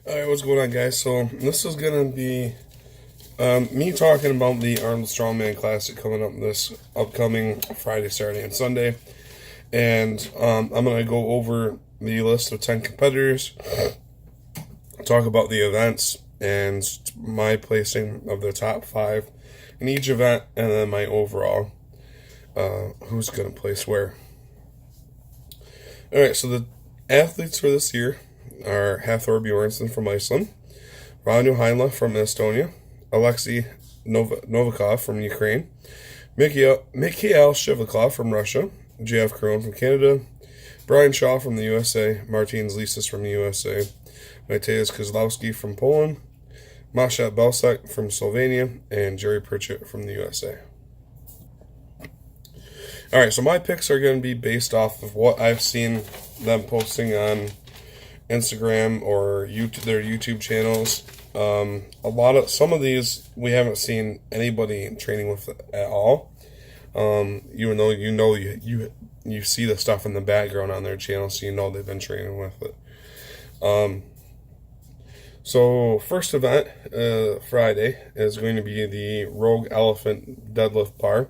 Alright, what's going on, guys? So, this is going to be me talking about the Arnold Strongman Classic coming up this upcoming Friday, Saturday, and Sunday. And I'm going to go over the list of 10 competitors, talk about the events, and my placing of the top 5 in each event, and then my overall, who's going to place where. Alright, so the athletes for this year are Hathor Bjornsson from Iceland, Ranu Heinla from Estonia, Alexei Novikov from Ukraine, Mikhail Shivakov from Russia, JF Crone from Canada, Brian Shaw from the USA, Martin Zlisis from the USA, Mateusz Kozlowski from Poland, Masha Belsak from Slovenia, and Jerry Pritchett from the USA. Alright, so my picks are going to be based off of what I've seen them posting on Instagram or YouTube, their YouTube channels. Some of these we haven't seen anybody training with at all. Even though you see the stuff in the background on their channel, so you know they've been training with it. So first event, Friday, is going to be the Rogue Elephant Deadlift Bar.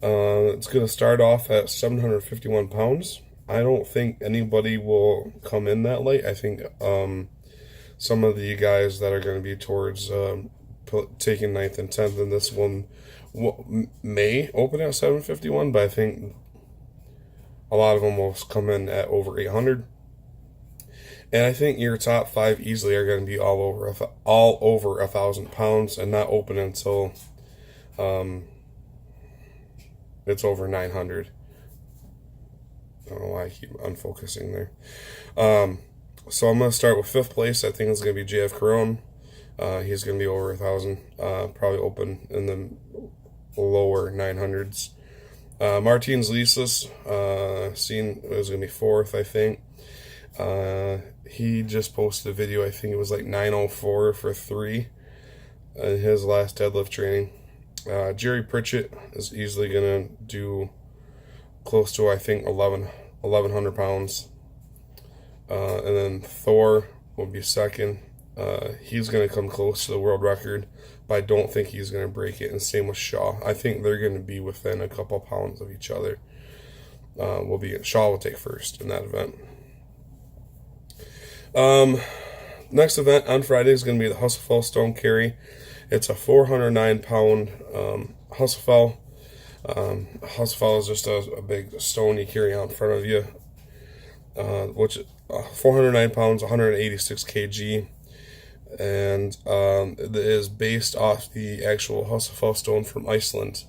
It's going to start off at 751 pounds. I don't think anybody will come in that late. I think some of the guys that are going to be towards taking 9th and 10th in this one may open at 751, but I think a lot of them will come in at over 800. And I think your top 5 easily are going to be all over 1,000 pounds and not open until it's over 900. I don't know why I keep unfocusing there. So I'm going to start with 5th place. I think it's going to be JF Crone. He's going to be over 1,000. Probably open in the lower 900s. Martin Zlisis, seen it was going to be 4th, I think. He just posted a video. I think it was like 904 for 3 in his last deadlift training. Jerry Pritchett is easily going to do close to, I think, 1,100 pounds. And then Thor will be 2nd. He's going to come close to the world record, but I don't think he's going to break it. And same with Shaw. I think they're going to be within a couple pounds of each other. Shaw will take 1st in that event. Next event on Friday is going to be the Husafell Stone Carry. It's a 409-pound Husafell. Husafell is just a big stone you carry out in front of you, which 409 pounds, 186 kg, and it is based off the actual Husafell stone from Iceland.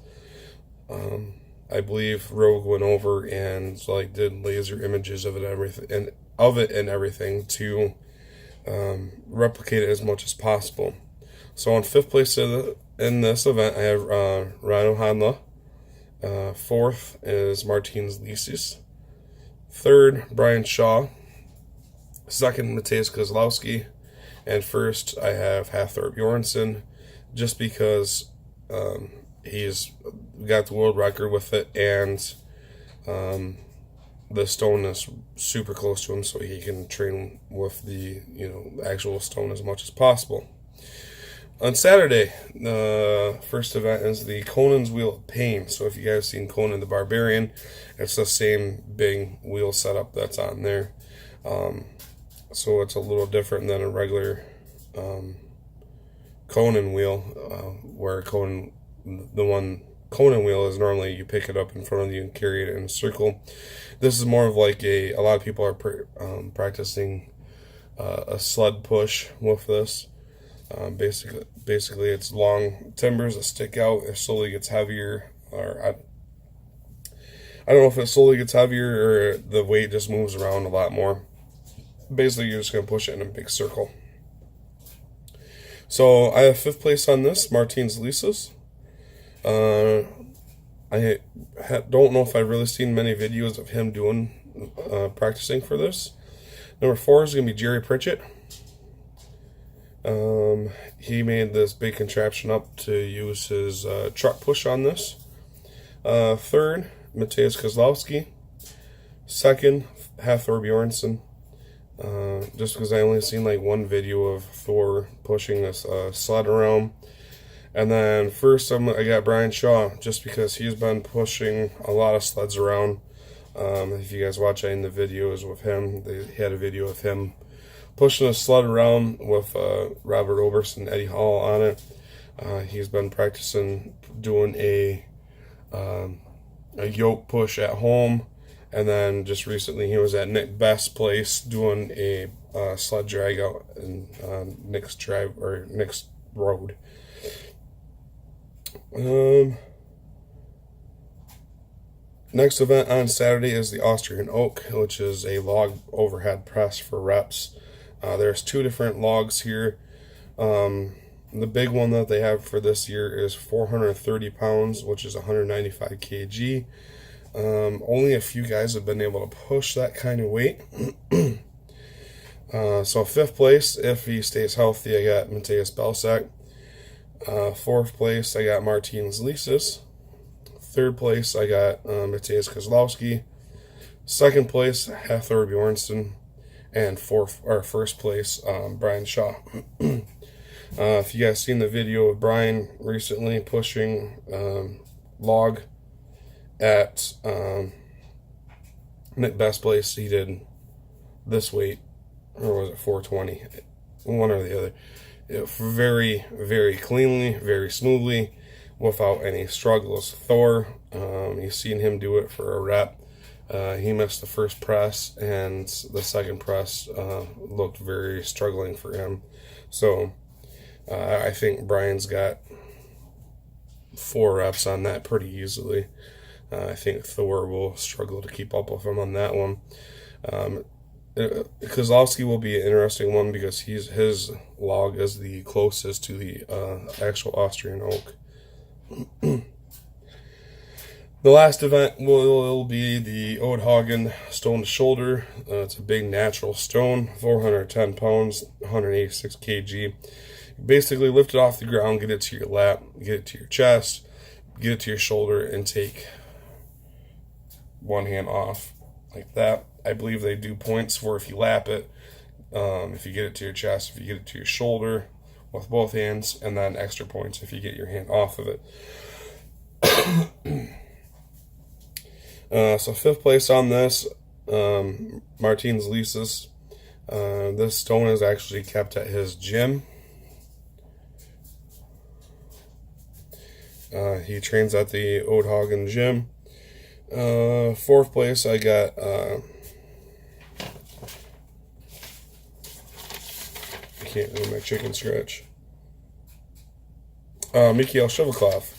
I believe Rogue went over and did laser images of it and everything to replicate it as much as possible. So on 5th place in this event, I have Ranu Heinla. 4th is Martin Zlisis. 3rd, Brian Shaw. 2nd, Mateusz Kozlowski. And 1st, I have Hathor Bjornsson, just because he's got the world record with it, and the stone is super close to him, so he can train with the actual stone as much as possible. On Saturday, the first event is the Conan's Wheel of Pain. So if you guys seen Conan the Barbarian, it's the same big wheel setup that's on there. So it's a little different than a regular Conan wheel, where Conan wheel is normally you pick it up in front of you and carry it in a circle. This is more of like a lot of people are practicing a sled push with this. Basically, it's long timbers that stick out. It slowly gets heavier, or I don't know if it slowly gets heavier or the weight just moves around a lot more. Basically, you're just going to push it in a big circle. So I have 5th place on this, Martin Zlisis. I don't know if I've really seen many videos of him practicing for this. Number 4 is going to be Jerry Pritchett. He made this big contraption up to use his truck push on this. 3rd, Mateusz Kozlowski. 2nd, Hathor Bjornsson. just because I only seen like one video of Thor pushing this sled around. And then first I got Brian Shaw, just because he's been pushing a lot of sleds around. If you guys watch any of the videos with him, they had a video of him pushing a sled around with Robert Oberst and Eddie Hall on it. He's been practicing doing a yoke push at home, and then just recently he was at Nick Best's place doing a sled drag out in Nick's drive or Nick's road. Next event on Saturday is the Austrian Oak, which is a log overhead press for reps. There's two different logs here. The big one that they have for this year is 430 pounds, which is 195 kg. Only a few guys have been able to push that kind of weight. So fifth place, if he stays healthy, I got Mateusz Belczak. Fourth place, I got Martins Lisis. Third place, I got Mateusz Kozlowski. Second place, Hathor Bjornsson. And first place, Brian Shaw. If you guys seen the video of Brian recently pushing log at Nick Best's place, he did this weight, or was it 420? One or the other. Very, very cleanly, very smoothly, without any struggles. Thor, you've seen him do it for a rep. He missed the first press, and the second press looked very struggling for him. So I think Brian's got 4 reps on that pretty easily. I think Thor will struggle to keep up with him on that one. Kozlowski will be an interesting one because his log is the closest to the actual Austrian Oak. The last event will be the Oudhagen Stone to Shoulder. It's a big natural stone, 410 pounds, 186 kg. Basically lift it off the ground, get it to your lap, get it to your chest, get it to your shoulder, and take one hand off like that. I believe they do points for if you lap it, if you get it to your chest, if you get it to your shoulder with both hands, and then extra points if you get your hand off of it. So fifth place on this, Martins Lisis. This stone is actually kept at his gym. He trains at the Oudhagen gym. Fourth place, I got I can't do my chicken scratch. Mikhail Shivaklov.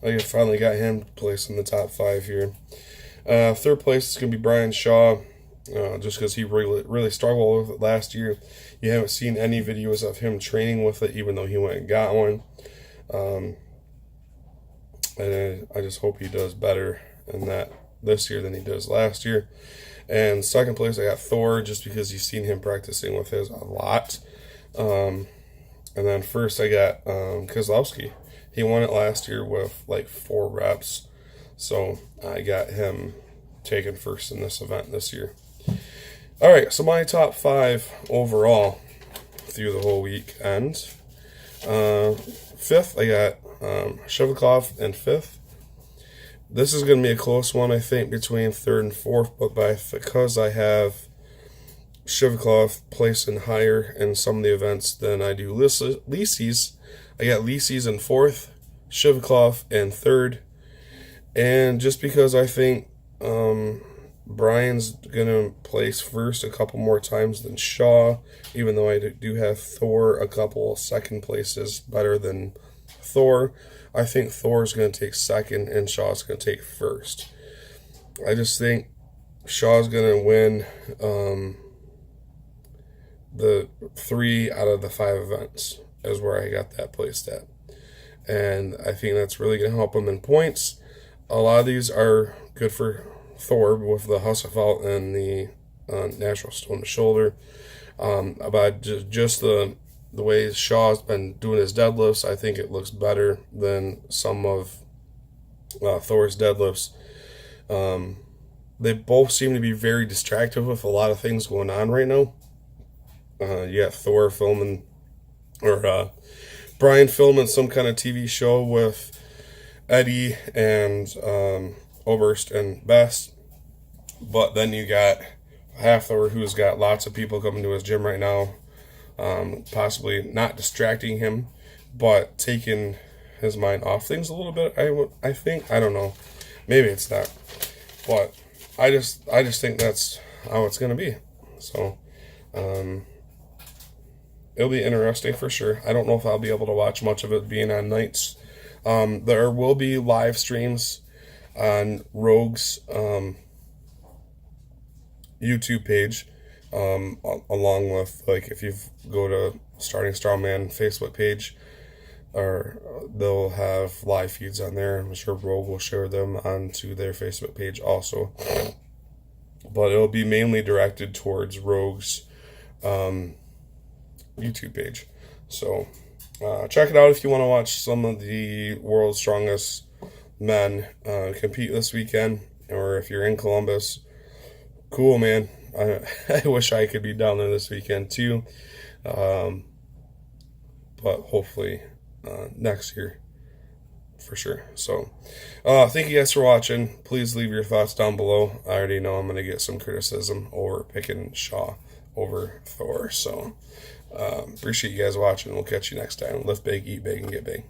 I finally got him placed in the top 5 here. Third place is going to be Brian Shaw, just because he really struggled with it last year. You haven't seen any videos of him training with it, even though he went and got one. And I just hope he does better in that this year than he does last year. And second place, I got Thor, just because you've seen him practicing with his a lot. And then first, I got Kozlowski. He won it last year with like 4 reps. So I got him taken first in this event this year. All right, so my top 5 overall through the whole weekend. Fifth, I got Shivaklov in 5th. This is going to be a close one, I think, between 3rd and 4th, but because I have Shivaklov placing higher in some of the events than I do Lisis, I got Lisis in 4th, Shivaklov in 3rd, and just because I think Brian's going to place first a couple more times than Shaw, even though I do have Thor a couple second places better than Thor, I think Thor's going to take second and Shaw's going to take first. I just think Shaw's going to win the 3 out of the 5 events is where I got that placed at. And I think that's really going to help him in points. A lot of these are good for Thor with the Husafelt and the natural stone to shoulder. But just the way Shaw's been doing his deadlifts, I think it looks better than some of Thor's deadlifts. they both seem to be very distracted with a lot of things going on right now. You got Thor filming, or Brian filming some kind of TV show with Eddie and Oberst and Best. But then you got Hathor, who's got lots of people coming to his gym right now, possibly not distracting him, but taking his mind off things a little bit. I think, I don't know, maybe it's that, but I just think that's how it's gonna be. So it'll be interesting for sure. I don't know if I'll be able to watch much of it being on nights. There will be live streams on Rogue's YouTube page, along with, like, if you go to Starting Strongman Facebook page, or they'll have live feeds on there. I'm sure Rogue will share them onto their Facebook page also, but it'll be mainly directed towards Rogue's YouTube page. So check it out if you want to watch some of the world's strongest men compete this weekend, or if you're in Columbus. Cool, man. I wish I could be down there this weekend too, but hopefully next year for sure. So thank you guys for watching. Please leave your thoughts down below. I already know I'm going to get some criticism over picking Shaw over Thor, so appreciate you guys watching. We'll catch you next time. Lift big, eat big, and get big.